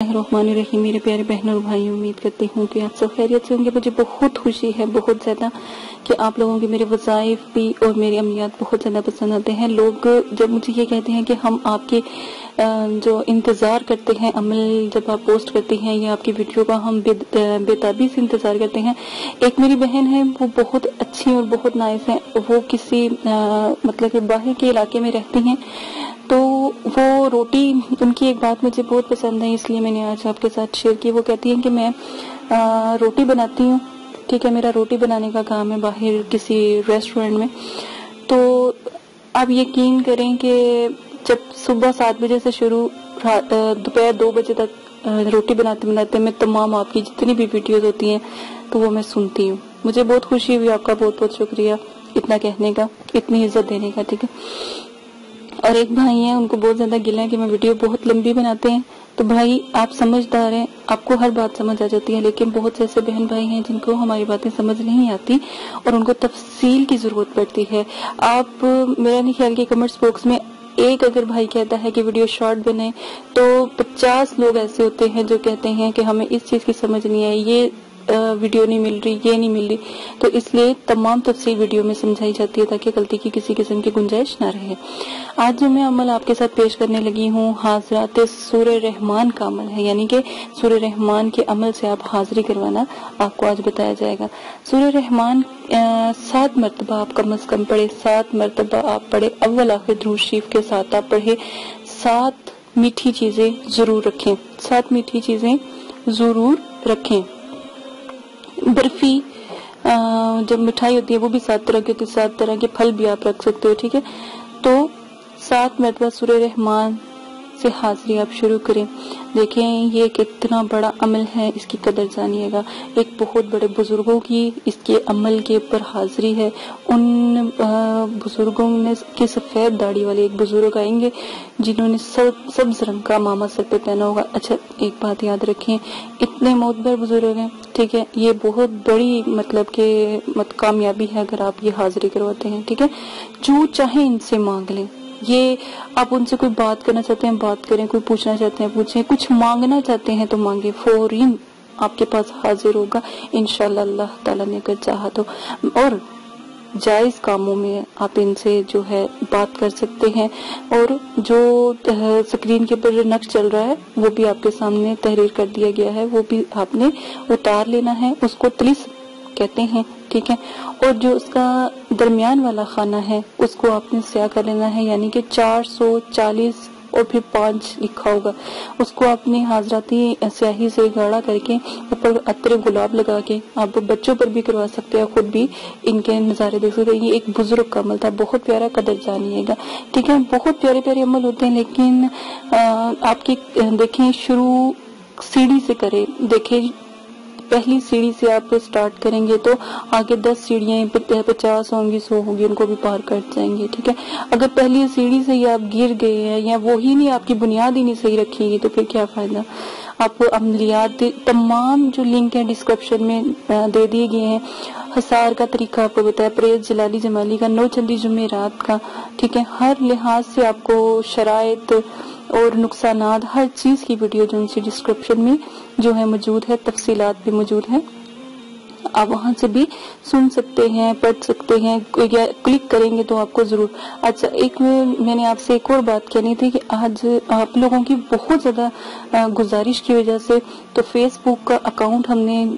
रहमान रहीम। मेरे प्यारे बहनों और भाई, उम्मीद करती हूँ कि आप सब खैरियत से होंगे। मुझे बहुत खुशी है, बहुत ज़्यादा, कि आप लोगों के मेरे वज़ाइफ भी और मेरी अमलियात बहुत ज़्यादा पसंद आते हैं। लोग जब मुझे ये कहते हैं कि हम आपके जो इंतज़ार करते हैं, अमल जब आप पोस्ट करती हैं या आपकी वीडियो का हम बेताबी से इंतज़ार करते हैं। एक मेरी बहन है, वो बहुत अच्छी और बहुत नाइस है। वो किसी मतलब कि बाहर के इलाके में रहती हैं, तो वो रोटी, उनकी एक बात मुझे बहुत पसंद है, इसलिए मैंने आज आपके साथ शेयर की। वो कहती हैं कि मैं रोटी बनाती हूँ, ठीक है, मेरा रोटी बनाने का काम है बाहर किसी रेस्टोरेंट में। तो आप यकीन करें कि जब सुबह 7 बजे से शुरू दोपहर 2 बजे तक रोटी बनाते बनाते मैं तमाम आपकी जितनी भी वीडियोस होती हैं तो वो मैं सुनती हूँ। मुझे बहुत खुशी हुई, आपका बहुत बहुत शुक्रिया इतना कहने का, इतनी इज्जत देने का, ठीक है। और एक भाई हैं, उनको बहुत ज्यादा गिला है कि मैं वीडियो बहुत लंबी बनाते हैं। तो भाई, आप समझदार हैं, आपको हर बात समझ आ जाती है, लेकिन बहुत से ऐसे बहन भाई हैं जिनको हमारी बातें समझ नहीं आती और उनको तफसील की जरूरत पड़ती है। आप मेरा नहीं ख्याल कि कमेंट्स बॉक्स में एक अगर भाई कहता है कि वीडियो शॉर्ट बने, तो 50 लोग ऐसे होते हैं जो कहते हैं कि हमें इस चीज की समझ नहीं आई, ये वीडियो नहीं मिल रही, ये नहीं मिल रही। तो इसलिए तमाम तफसील वीडियो में समझाई जाती है ताकि गलती की किसी किस्म की गुंजाइश ना रहे। आज जो मैं अमल आपके साथ पेश करने लगी हूँ, हाजरात सूरह रहमान का अमल है, यानी कि सूरह रहमान के अमल से आप हाजिरी करवाना आपको आज बताया जाएगा। सूरह रहमान 7 मरतबा आप कम से कम पढ़े, 7 मरतबा आप पढ़े, अव्वल आखिर दुरूद शरीफ के साथ आप पढ़े। 7 मीठी चीजें जरूर रखें, 7 मीठी चीजें जरूर रखें। बर्फी, जब मिठाई होती है वो भी 7 तरह की होती है, 7 तरह के फल भी आप रख सकते हो, ठीक है। तो 7 मरतबा सूरह रहमान से हाजिरी आप शुरू करें। देखें, ये कितना बड़ा अमल है, इसकी कदर जानिएगा। एक बहुत बड़े बुजुर्गों की इसके अमल के ऊपर हाजिरी है। उन बुजुर्गों में के सफेद दाढ़ी वाले एक बुजुर्ग आएंगे जिन्होंने सब्ज रंग का मामा सर पे पहना होगा। अच्छा, एक बात याद रखें, इतने मोतबर बुजुर्ग हैं, ठीक है, ये बहुत बड़ी मतलब के कामयाबी है अगर आप ये हाजिरी करवाते हैं, ठीक है। जो चाहे इनसे मांग लें, ये आप उनसे कोई बात करना चाहते हैं बात करें, कोई पूछना चाहते हैं पूछें, कुछ मांगना चाहते हैं तो मांगे, फौरन आपके पास हाजिर होगा इंशाअल्लाह, अल्लाह ताला ने अगर चाहा तो। और जायज कामों में आप इनसे जो है बात कर सकते हैं। और जो स्क्रीन के ऊपर जो नक्श चल रहा है वो भी आपके सामने तहरीर कर दिया गया है, वो भी आपने उतार लेना है, उसको तलिस कहते हैं, ठीक है। और जो उसका दरमियान वाला खाना है उसको आपने स्याह कर लेना है, यानी कि 440 और फिर 5 लिखा होगा, उसको आपने हाजराती स्याही से गाढ़ा करके ऊपर अत्रे गुलाब लगा के आप बच्चों पर भी करवा सकते हैं, खुद भी इनके नजारे देख सकते हैं। ये एक बुजुर्ग का अमल था, बहुत प्यारा, कदर जानिएगा, ठीक है। बहुत प्यारे प्यारे अमल होते हैं, लेकिन आपकी देखें शुरू सीढ़ी से करें। देखें, पहली सीढ़ी से आप स्टार्ट करेंगे तो आगे 10 सीढ़ियां 50 होंगी, 100 होंगी, उनको भी पार कर जाएंगे, ठीक है। अगर पहली सीढ़ी से ही आप गिर गए हैं या वो ही नहीं, आपकी बुनियाद ही नहीं सही रखेंगे तो फिर क्या फायदा। आपको अमलियात तमाम जो लिंक है डिस्क्रिप्शन में दे दिए गए हैं। हसार का तरीका आपको बताया, परहेज जलाली जमाली का, नौचंदी जुमेरात का, ठीक है। हर लिहाज से आपको शराइत और नुकसानात हर चीज की वीडियो जो उनसे डिस्क्रिप्शन में जो है मौजूद है, तफसीलात भी मौजूद है, आप वहां से भी सुन सकते हैं, पढ़ सकते हैं, क्लिक करेंगे तो आपको जरूर। अच्छा, एक मैंने आपसे एक और बात कहनी थी कि आज आप लोगों की बहुत ज्यादा गुजारिश की वजह से तो फेसबुक का अकाउंट हमने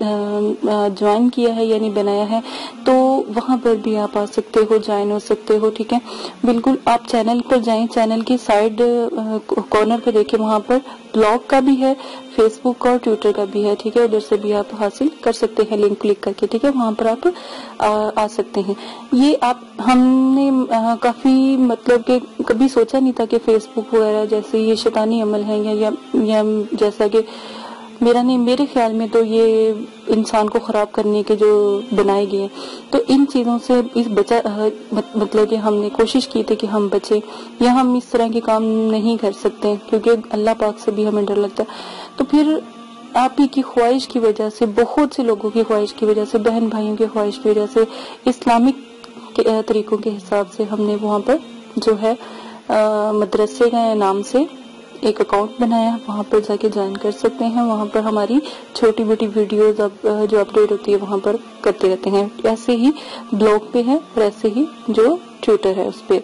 ज्वाइन किया है, यानी बनाया है, तो वहां पर भी आप आ सकते हो, ज्वाइन हो सकते हो, ठीक है। बिल्कुल, आप चैनल पर जाएं, चैनल की साइड कॉर्नर पे देखें, वहां पर ब्लॉग का भी है, फेसबुक का और ट्विटर का भी है, ठीक है। उधर से भी आप हासिल कर सकते हैं लिंक क्लिक करके, ठीक है, वहां पर आप आ सकते हैं। ये आप हमने काफी मतलब कि कभी सोचा नहीं था कि फेसबुक वगैरह जैसे ये शैतानी अमल है या जैसा कि मेरे ख्याल में तो ये इंसान को खराब करने के जो बनाए गए हैं, तो इन चीजों से इस मतलब कि हमने कोशिश की थी कि हम बचे, या हम इस तरह के काम नहीं कर सकते क्योंकि अल्लाह पाक से भी हमें डर लगता है। तो फिर आप ही की ख्वाहिश की वजह से, बहुत से लोगों की ख्वाहिश की वजह से, बहन भाइयों की ख्वाहिश की वजह से, इस्लामिक तरीकों के हिसाब से हमने वहाँ पर जो है मदरसे के नाम से ایک اکاؤنٹ بنایا، وہاں پر جا کے جوائن کر سکتے ہیں. وہاں پر ہماری چھوٹی موٹی ویڈیوز جو اپڈیٹ ہوتی ہے وہاں پر کرتے رہتے ہیں. ایسے ہی بلاگ پہ ہے اور ایسے ہی جو ٹویٹر ہے اس پہ.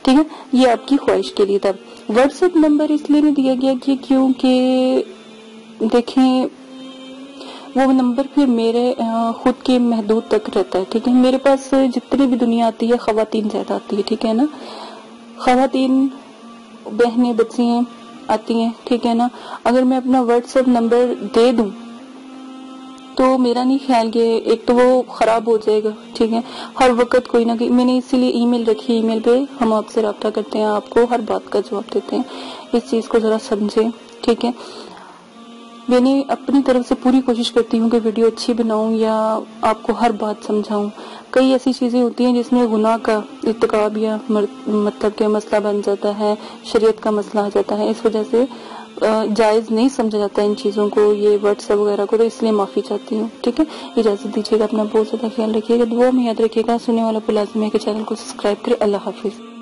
ٹھیک ہے، یہ آپ کی خواہش کے لیے تھا. واٹس ایپ نمبر اس لیے نہیں دیا گیا کہ کیونکہ دیکھیں وہ نمبر پھر میرے خود کے محدود تک رہتا ہے. ٹھیک ہے، میرے پاس جتنی بھی دنیا آتی ہے خواتین زیادہ آتی ہے. ٹھیک ہے نا، خواتین بہنیں بچیاں آتی ہیں. ٹھیک ہے نا، اگر میں اپنا واٹس ایپ نمبر دے دوں تو میرا نہیں خیال کہ ایک تو وہ خراب ہو جائے گا. ٹھیک ہے، ہر وقت کوئی نہ کوئی، میں نے اسی لیے ای میل رکھی. ای میل پہ ہم آپ سے رابطہ کرتے ہیں، آپ کو ہر بات کا جواب دیتے ہیں. اس چیز کو ذرا سمجھیں. ٹھیک ہے، میں نے اپنی طرف سے پوری کوشش کرتی ہوں کہ ویڈیو اچھی بناؤں یا آپ کو ہر بات سمجھاؤں. کئی ایسی چیزیں ہوتی ہیں جس میں گناہ کا ارتکاب یا مطلب کہ مسئلہ بن جاتا ہے، شریعت کا مسئلہ آ جاتا ہے. اس وجہ سے جائز نہیں سمجھا جاتا ان چیزوں کو، یہ واٹس ایپ وغیرہ کو، تو اس لیے معافی چاہتی ہوں. ٹھیک ہے، اجازت دیجیے گا، اپنا بہت زیادہ خیال رکھیے گا، دعا میں یاد رکھیے گا. سننے والا کو لازم ہے کہ چینل کو سبسکرائب کرے. اللہ حافظ.